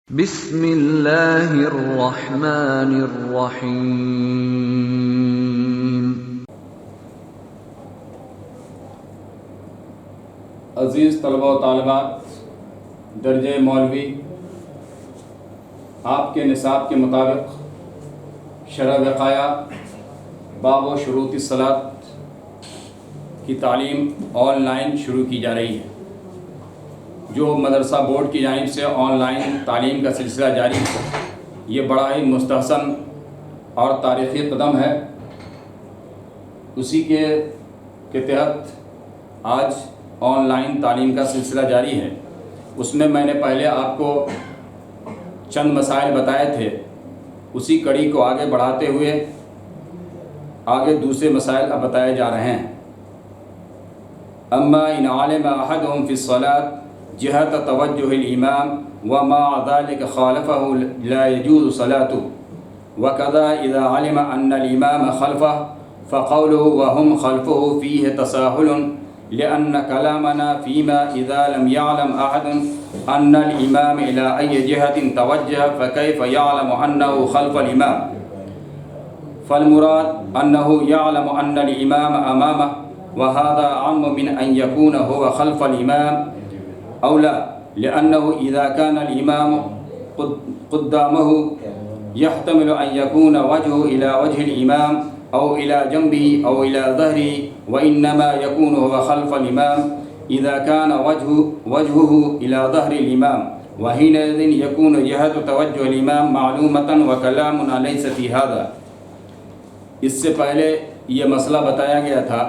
بسم اللہ الرحمن الرحیم۔ عزیز طلبہ و طالبات، درجہ مولوی آپ کے نصاب کے مطابق شرح وقایہ باب و شروط الصلاۃ کی تعلیم آن لائن شروع کی جا رہی ہے، جو مدرسہ بورڈ کی جانب سے آن لائن تعلیم کا سلسلہ جاری ہے۔ یہ بڑا ہی مستحسن اور تاریخی قدم ہے۔ اسی کے تحت آج آن لائن تعلیم کا سلسلہ جاری ہے۔ اس میں نے پہلے آپ کو چند مسائل بتائے تھے، اسی کڑی کو آگے بڑھاتے ہوئے آگے دوسرے مسائل اب بتائے جا رہے ہیں۔ اما ان علم احدهم فی الصلاۃ جہت توجہ الامام وما ذلك خالفه لا يجوز صلاته، وكذا اذا علم ان الامام خلفه فقوله وهم خلفه فيه تساهل، لأن كلامنا فيما إذا لم يعلم أحد أن الإمام إلى أي جهة توجه فكيف يعلم أنه خلف الإمام؟ فالمراد أنه يعلم أن الإمام أمامه، وهذا أعم من أن يكون هو خلف الإمام أو لا، لأنه إذا كان الإمام قدامه يحتمل أن يكون وجهه إلى وجه الإمام أو إلى جنبه أو إلى ظهره، وإنما يكون هو خلف الإمام إذا كان وجهه إلى ظهر الإمام، وحينئذ يكون جهة توجه الإمام معلومة وكلامنا ليس في هذا۔ اس سے پہلے یہ مسئلہ بتایا گیا تھا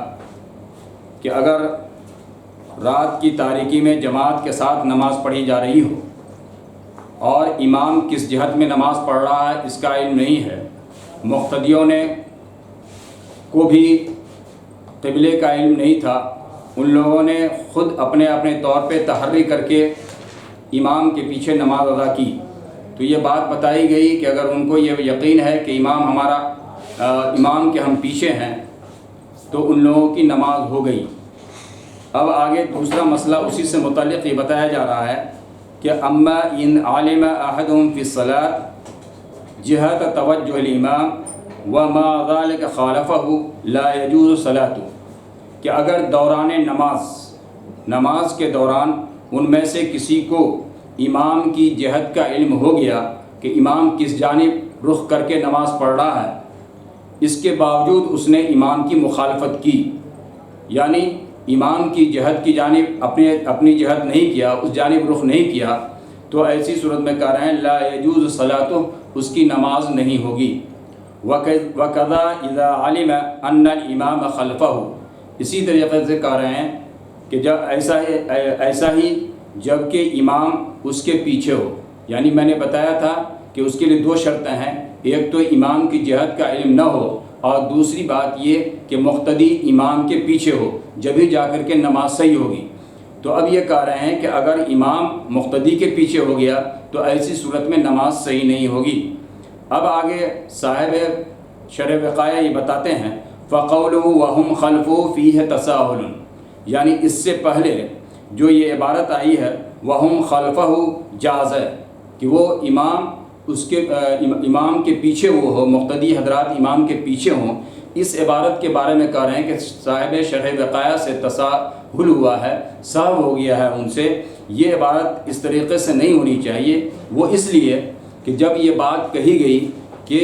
کہ اگر رات کی تاریکی میں جماعت کے ساتھ نماز پڑھی جا رہی ہو اور امام کس جہت میں نماز پڑھ رہا ہے اس کا علم نہیں ہے، مقتدیوں نے کو بھی قبلے کا علم نہیں تھا، ان لوگوں نے خود اپنے طور پہ تحری کر کے امام کے پیچھے نماز ادا کی، تو یہ بات بتائی گئی کہ اگر ان کو یہ یقین ہے کہ امام کے ہم پیچھے ہیں تو ان لوگوں کی نماز ہو گئی۔ اب آگے دوسرا مسئلہ اسی سے متعلق یہ بتایا جا رہا ہے کہ اما ان علم احدهم فی الصلاۃ جہت توجہ الامام وما ذلك خالفه لا يجوز صلاته، کہ اگر دوران نماز کے دوران ان میں سے کسی کو امام کی جہت کا علم ہو گیا کہ امام کس جانب رخ کر کے نماز پڑھ رہا ہے، اس کے باوجود اس نے امام کی مخالفت کی، یعنی امام کی جہت کی جانب اپنی جہت نہیں کیا، اس جانب رخ نہیں کیا، تو ایسی صورت میں کہہ رہے ہیں لا یجوز صلاۃ، اس کی نماز نہیں ہوگی۔ وَكَذَا إِذَا عَلِمَ أَنَّ الْإِمَامَ خَلْفَهُ، اسی طریقے سے کہہ رہے ہیں کہ جب ایسا ہی جب کہ امام اس کے پیچھے ہو، یعنی میں نے بتایا تھا کہ اس کے لیے دو شرطیں ہیں، ایک تو امام کی جہت کا علم نہ ہو، اور دوسری بات یہ کہ مقتدی امام کے پیچھے ہو، جبھی جا کر کے نماز صحیح ہوگی۔ تو اب یہ کہہ رہے ہیں کہ اگر امام مقتدی کے پیچھے ہو گیا تو ایسی صورت میں نماز صحیح نہیں ہوگی۔ اب آگے صاحب شرح وقایہ یہ بتاتے ہیں فَقَوْلُهُ وَهُمْ خَلْفُهُ فِيهِ تَسَاهُلٌ، یعنی اس سے پہلے جو یہ عبارت آئی ہے وَهُمْ خَلْفَهُ جاز ہے کہ وہ امام کے پیچھے وہ ہو، مقتدی حضرات امام کے پیچھے ہوں۔ اس عبارت کے بارے میں کہہ رہے ہیں کہ صاحب شرح وقایہ سے تساہل ہوا ہے، سہو ہو گیا ہے ان سے، یہ عبارت اس طریقے سے نہیں ہونی چاہیے۔ وہ اس لیے کہ جب یہ بات کہی گئی کہ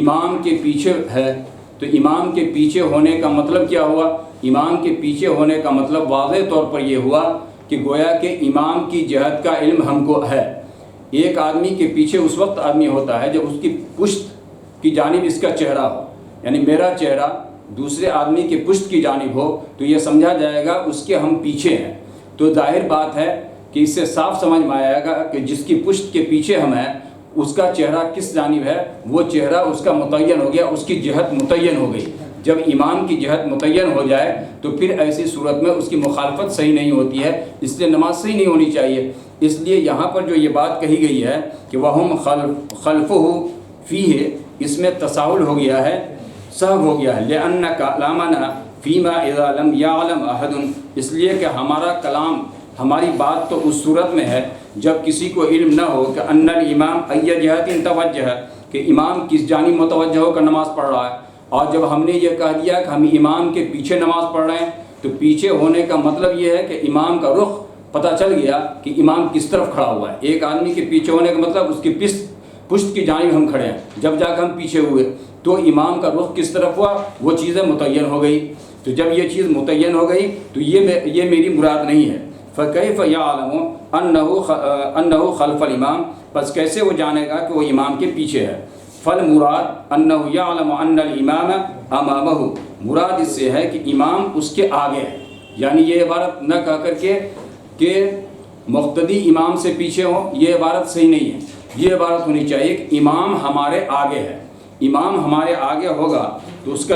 امام کے پیچھے ہے تو امام کے پیچھے ہونے کا مطلب کیا ہوا؟ امام کے پیچھے ہونے کا مطلب واضح طور پر یہ ہوا کہ گویا کہ امام کی جہت کا علم ہم کو ہے۔ ایک آدمی کے پیچھے اس وقت آدمی ہوتا ہے جب اس کی پشت کی جانب اس کا چہرہ ہو، یعنی میرا چہرہ دوسرے آدمی کے پشت کی جانب ہو تو یہ سمجھا جائے گا اس کے ہم پیچھے ہیں۔ تو ظاہر بات ہے کہ اس سے صاف سمجھ میں آئے گا کہ جس کی پشت کے پیچھے ہم ہیں اس کا چہرہ کس جانب ہے، وہ چہرہ اس کا متعین ہو گیا، اس کی جہت متعین ہو گئی۔ جب امام کی جہت متعین ہو جائے تو پھر ایسی صورت میں اس کی مخالفت صحیح نہیں ہوتی ہے، اس لیے نماز صحیح نہیں ہونی چاہیے۔ اس لیے یہاں پر جو یہ بات کہی گئی ہے کہ وَهُمْ خَلْفُهُ فِيهِ، اس میں تساہل ہو گیا ہے، سہو ہو گیا ہے، لِأَنَّ كَلَامَنَا فِيمَا إِذَا لَمْ يَعْلَمْ أَحَدٌ، اس لیے کہ ہمارا کلام ہماری بات تو اس صورت میں ہے جب کسی کو علم نہ ہو کہ ان الامام ای جہت توجہ، کہ امام کس جانب متوجہ ہو کر نماز پڑھ رہا ہے، اور جب ہم نے یہ کہہ دیا کہ ہم امام کے پیچھے نماز پڑھ رہے ہیں تو پیچھے ہونے کا مطلب یہ ہے کہ امام کا رخ پتہ چل گیا کہ امام کس طرف کھڑا ہوا ہے۔ ایک آدمی کے پیچھے ہونے کا مطلب اس کی پشت کی جانب ہم کھڑے ہیں، جب جا کے ہم پیچھے ہوئے تو امام کا رخ کس طرف ہوا، وہ چیزیں متعین ہو گئی۔ تو جب یہ چیز متعین ہو گئی تو یہ میری مراد نہیں ہے۔ فَكَيْفَ يَعْلَمُ أَنَّهُ خَلْفَ الْإِمَامِ، پس کیسے وہ جانے گا کہ وہ امام کے پیچھے ہے۔ فَالْمُرَادُ أَنَّهُ يَعْلَمُ أَنَّ الْإِمَامَ أَمَامَهُ، مراد اس سے ہے کہ امام اس کے آگے ہے، یعنی یہ عبارت نہ کہہ کر کے کہ مقتدی امام سے پیچھے ہوں، یہ عبارت صحیح نہیں ہے۔ یہ عبارت ہونی چاہیے کہ امام ہمارے آگے ہے۔ امام ہمارے آگے ہوگا تو اس کا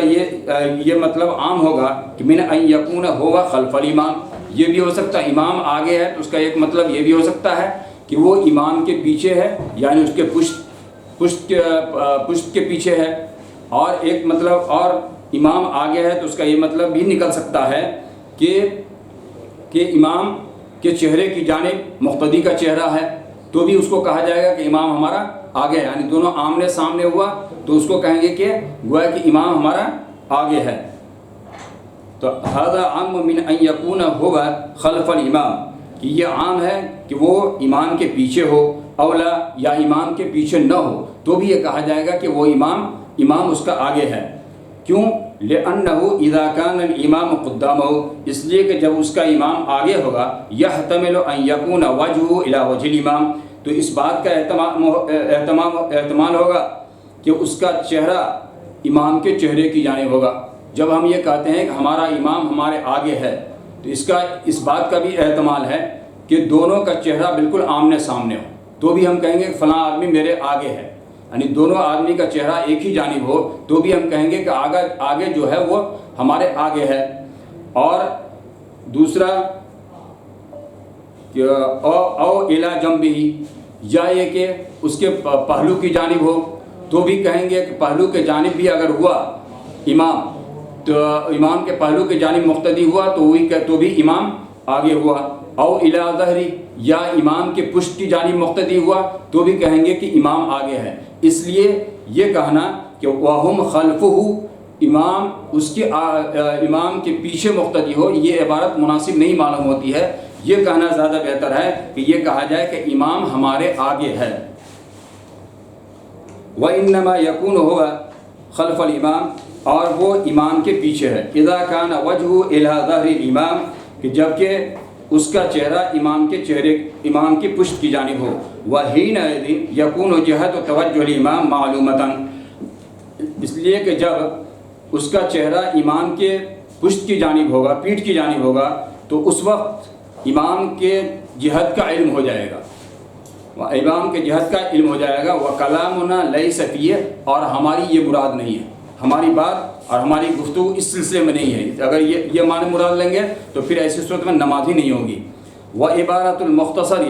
یہ مطلب عام ہوگا کہ من ان یکون هو خلف الامام، یہ بھی ہو سکتا ہے امام آگے ہے تو اس کا ایک مطلب یہ بھی ہو سکتا ہے کہ وہ امام کے پیچھے ہے، یعنی اس کے پشت کے پیچھے ہے، اور ایک مطلب اور امام آگے ہے تو اس کا یہ مطلب بھی نکل سکتا ہے کہ امام کے چہرے کی جانب مقتدی کا چہرہ ہے تو بھی اس کو کہا جائے گا کہ امام ہمارا آگے ہے، یعنی دونوں آمنے سامنے ہوا تو اس کو کہیں گے کہ گویا کہ امام ہمارا آگے ہے۔ تو هذا عام من ان يكون هو خلف الامام، کہ یہ عام ہے کہ وہ امام کے پیچھے ہو، اولا یا امام کے پیچھے نہ ہو تو بھی یہ کہا جائے گا کہ وہ امام اس کا آگے ہے۔ کیوں؟ لأنه اذا كان الامام قدامه، اس لیے کہ جب اس کا امام آگے ہوگا يحتمل ان يكون وجهه الى وجه الامام، تو اس بات کا احتمال ہوگا کہ اس کا چہرہ امام کے چہرے کی جانب ہوگا۔ جب ہم یہ کہتے ہیں کہ ہمارا امام ہمارے آگے ہے تو اس بات کا بھی احتمال ہے کہ دونوں کا چہرہ بالکل آمنے سامنے ہو تو بھی ہم کہیں گے کہ فلاں آدمی میرے آگے ہے، یعنی دونوں آدمی کا چہرہ ایک ہی جانب ہو تو بھی ہم کہیں گے کہ آگے جو ہے وہ ہمارے آگے ہے۔ اور دوسرا او الی جنبہ، یا یہ کہ اس کے پہلو کی جانب ہو تو بھی کہیں گے کہ پہلو کے جانب بھی اگر ہوا امام تو امام کے پہلو کے جانب مقتدی ہوا تو بھی امام آگے ہوا۔ او الی ظہری، یا امام کے پشت کی جانب مقتدی ہوا تو بھی کہیں گے کہ امام آگے ہے۔ اس لیے یہ کہنا کہ وَهُمْ خَلْفُهُ، امام اس کے امام کے پیچھے مقتدی ہو، یہ عبارت مناسب نہیں معلوم ہوتی ہے۔ یہ کہنا زیادہ بہتر ہے کہ یہ کہا جائے کہ امام ہمارے آگے ہے۔ وَإِنَّمَا يَكُونُ هُوَ خَلْفَ الْإِمَامِ، اور وہ امام کے پیچھے ہے۔ اِذَا كَانَ وَجْهُهُ إِلَى ظَهْرِ الْإِمَامِ، کہ جبکہ اس کا چہرہ امام کی پشت کی جانب ہو۔ وَحِينَئِذٍ يَكُونُ جِهَةُ تَوَجُّهِ الْإِمَامِ مَعْلُومَةً، اس لیے کہ جب اس کا چہرہ امام کے پشت کی جانب ہوگا، پیٹھ کی جانب ہوگا، تو اس وقت امام کے جہت کا علم ہو جائے گا، امام کے جہت کا علم ہو جائے گا۔ وَكَلَامُنَا لَيْسَ فِيهِ، اور ہماری یہ مراد نہیں ہے، ہماری بات اور ہماری گفتگو اس سلسلے میں نہیں ہے۔ اگر یہ معنی مراد لیں گے تو پھر ایسی صورت میں نماز ہی نہیں ہوگی۔ وَعِبَارَةُ الْمُخْتَصَرِ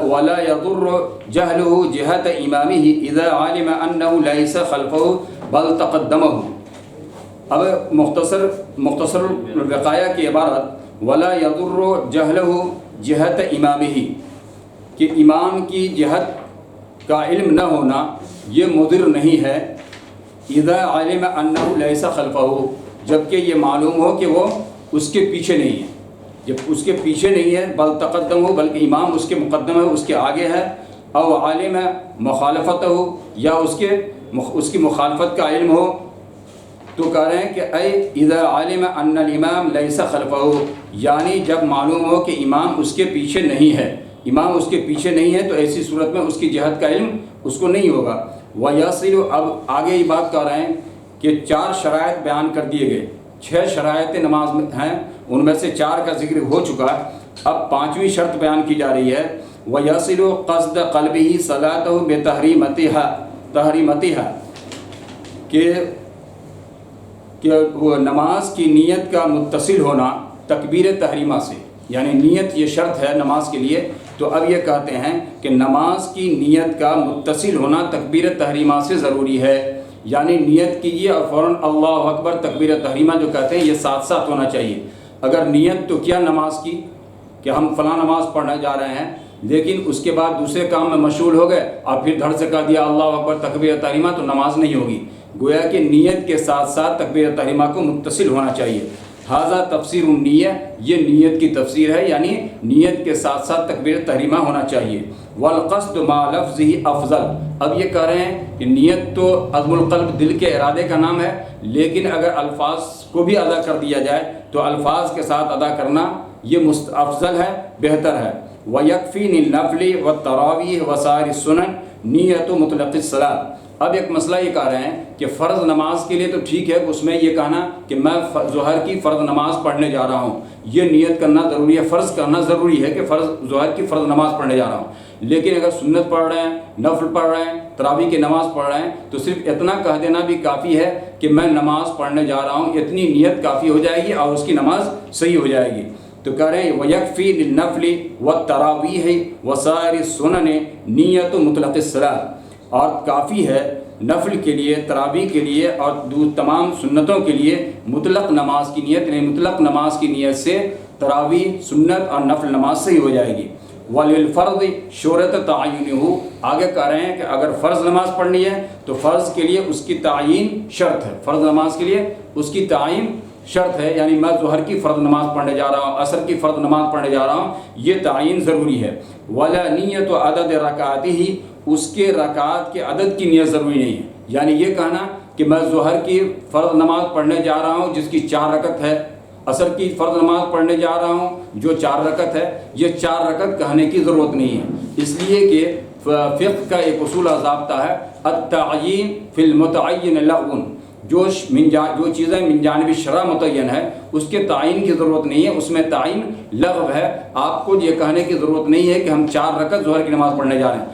وَلَا يَضُرُّ جَهْلُهُ جِهَةَ إِمَامِهِ إِذَا عَلِمَ أَنَّهُ لَيْسَ خَلْفَهُ بَلْ تَقَدَّمَهُ۔ اب مختصر الوقایہ کی عبارت وَلَا يَضُرُّ جَهْلُهُ جِهَةَ إِمَامِهِ، کہ امام کی جہت کا علم نہ ہونا یہ مضر نہیں ہے۔ اذا علم انه ليس خلفه، جبکہ یہ معلوم ہو کہ وہ اس کے پیچھے نہیں ہے، جب اس کے پیچھے نہیں ہے بل تقدم ہو، بلکہ امام اس کے مقدم ہے، اس کے آگے ہے۔ او عالم مخالفت ہو، یا اس کی مخالفت کا علم ہو، تو کہہ رہے ہیں کہ اے اذا علم ان الامام ليس خلفه، یعنی جب معلوم ہو کہ امام اس کے پیچھے نہیں ہے، امام اس کے پیچھے نہیں ہے تو ایسی صورت میں اس کی جہت کا علم اس کو نہیں ہوگا۔ وَيَصِلُ، اب آگے یہ بات کر رہے ہیں کہ 4 شرائط بیان کر دیے گئے، 6 شرائط نماز میں ہیں، ان میں سے 4 کا ذکر ہو چکا، اب 5ویں شرط بیان کی جا رہی ہے۔ وَيَصِلُ قَصْدَ قَلْبِهِ صَلَاتَهُ بِتَحْرِيمَتِهَا، کہ وہ نماز کی نیت کا متصل ہونا تکبیر تحریمہ سے، یعنی نیت یہ شرط ہے نماز کے لیے، تو اب یہ کہتے ہیں کہ نماز کی نیت کا متصل ہونا تکبیر تحریمہ سے ضروری ہے، یعنی نیت کیجیے اور فوراً اللہ اکبر تکبیر تحریمہ جو کہتے ہیں یہ ساتھ ساتھ ہونا چاہیے۔ اگر نیت تو کیا نماز کی کہ ہم فلاں نماز پڑھنے جا رہے ہیں لیکن اس کے بعد دوسرے کام میں مشغول ہو گئے اور پھر دھڑ سے کہہ دیا اللہ اکبر تکبیر تحریمہ، تو نماز نہیں ہوگی۔ گویا کہ نیت کے ساتھ ساتھ تکبیر تحریمہ کو متصل ہونا چاہیے۔ ھذا تفسیر النیہ، یہ نیت کی تفسیر ہے، یعنی نیت کے ساتھ ساتھ تکبیر تحریمہ ہونا چاہیے۔ والقصد مع لفظہ افضل، اب یہ کہہ رہے ہیں کہ نیت تو عزم القلب، دل کے ارادے کا نام ہے، لیکن اگر الفاظ کو بھی ادا کر دیا جائے تو الفاظ کے ساتھ ادا کرنا یہ افضل ہے، بہتر ہے۔ وَيَكْفِي لِلنَّفْلِ وَالتَّرَاوِيحِ وَسَائِرِ السُّنَنِ نِيَّةُ مُطْلَقِ الصَّلَاةِ۔ اب ایک مسئلہ یہ کہہ رہے ہیں کہ فرض نماز کے لیے تو ٹھیک ہے، اس میں یہ کہنا کہ میں ظہر کی فرض نماز پڑھنے جا رہا ہوں، یہ نیت کرنا ضروری ہے، فرض کرنا ضروری ہے کہ ظہر کی فرض نماز پڑھنے جا رہا ہوں۔ لیکن اگر سنت پڑھ رہے ہیں، نفل پڑھ رہے ہیں، تراویح کی نماز پڑھ رہے ہیں تو صرف اتنا کہہ دینا بھی کافی ہے کہ میں نماز پڑھنے جا رہا ہوں، اتنی نیت کافی ہو جائے گی اور اس کی نماز صحیح ہو جائے گی۔ تو کہہ رہے ہیں وَيَكْفِي لِلنَّفْلِ وَالتَّرَاوِيحِ وَسَائِرِ السُّنَنِ نِيَّةُ مُطْلَقِ الصَّلَاةِ، اور کافی ہے نفل کے لیے، تراویح کے لیے اور تمام سنتوں کے لیے مطلق نماز کی نیت، یعنی مطلق نماز کی نیت سے تراویح، سنت اور نفل نماز صحیح ہو جائے گی۔ وَلِلْفَرْضِ شُرُوطُ تَعْیِینِهُ، آگے کہہ رہے ہیں کہ اگر فرض نماز پڑھنی ہے تو فرض کے لیے اس کی تعیین شرط ہے، فرض نماز کے لیے اس کی تعیین شرط ہے، یعنی میں ظہر کی فرض نماز پڑھنے جا رہا ہوں، عصر کی فرض نماز پڑھنے جا رہا ہوں، یہ تعیین ضروری ہے۔ وَلَا نِيَّةُ عَدَدِ رَكَعَاتِهِ، اس کے رکعات کے عدد کی نیت ضروری نہیں ہے، یعنی یہ کہنا کہ میں ظہر کی فرض نماز پڑھنے جا رہا ہوں جس کی 4 رکعت ہے، عصر کی فرض نماز پڑھنے جا رہا ہوں جو 4 رکعت ہے، یہ 4 رکعت کہنے کی ضرورت نہیں ہے، اس لیے کہ فقہ کا ایک اصول ضابطہ ہے التعیین فی المتعین لغو، جو چیزیں من جانب شرع متعین ہے اس کے تعین کی ضرورت نہیں ہے، اس میں تعین لغو ہے۔ آپ کو یہ کہنے کی ضرورت نہیں ہے کہ ہم 4 رکعت ظہر کی نماز پڑھنے جا رہے ہیں،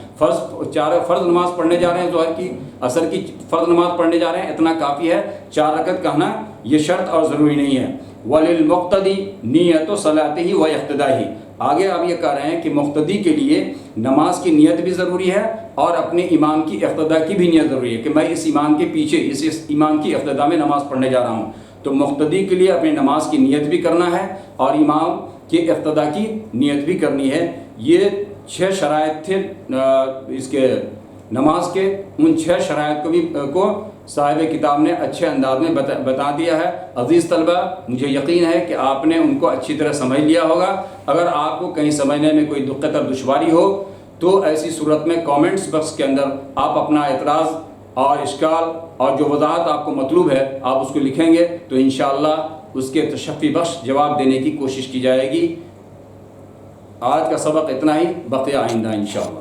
فرض نماز پڑھنے جا رہے ہیں، ظہر کی عصر کی فرض نماز پڑھنے جا رہے ہیں، اتنا کافی ہے، 4 رکعت کہنا یہ شرط اور ضروری نہیں ہے۔ وَلِلْمُقْتَدِي نِيَّةُ صَلَاتِهِ وَاِقْتِدَائِهِ، آگے آپ یہ کہہ رہے ہیں کہ مقتدی کے لیے نماز کی نیت بھی ضروری ہے اور اپنے امام کی اقتداء کی بھی نیت ضروری ہے کہ میں اس امام کے پیچھے، اس امام کی اقتداء میں نماز پڑھنے جا رہا ہوں، تو مقتدی کے لیے اپنی نماز کی نیت بھی کرنا ہے اور امام کی اقتداء کی نیت بھی کرنی ہے۔ یہ 6 شرائط تھے اس کے نماز کے، ان 6 شرائط کو صاحب کتاب نے اچھے انداز میں بتا دیا ہے۔ عزیز طلبہ، مجھے یقین ہے کہ آپ نے ان کو اچھی طرح سمجھ لیا ہوگا۔ اگر آپ کو کہیں سمجھنے میں کوئی دقت اور دشواری ہو تو ایسی صورت میں کامنٹس باکس کے اندر آپ اپنا اعتراض اور اشکال اور جو وضاحت آپ کو مطلوب ہے آپ اس کو لکھیں گے تو انشاءاللہ اس کے تشفی بخش جواب دینے کی کوشش کی جائے گی۔ آج کا سبق اتنا ہی، بقیہ آئندہ انشاءاللہ۔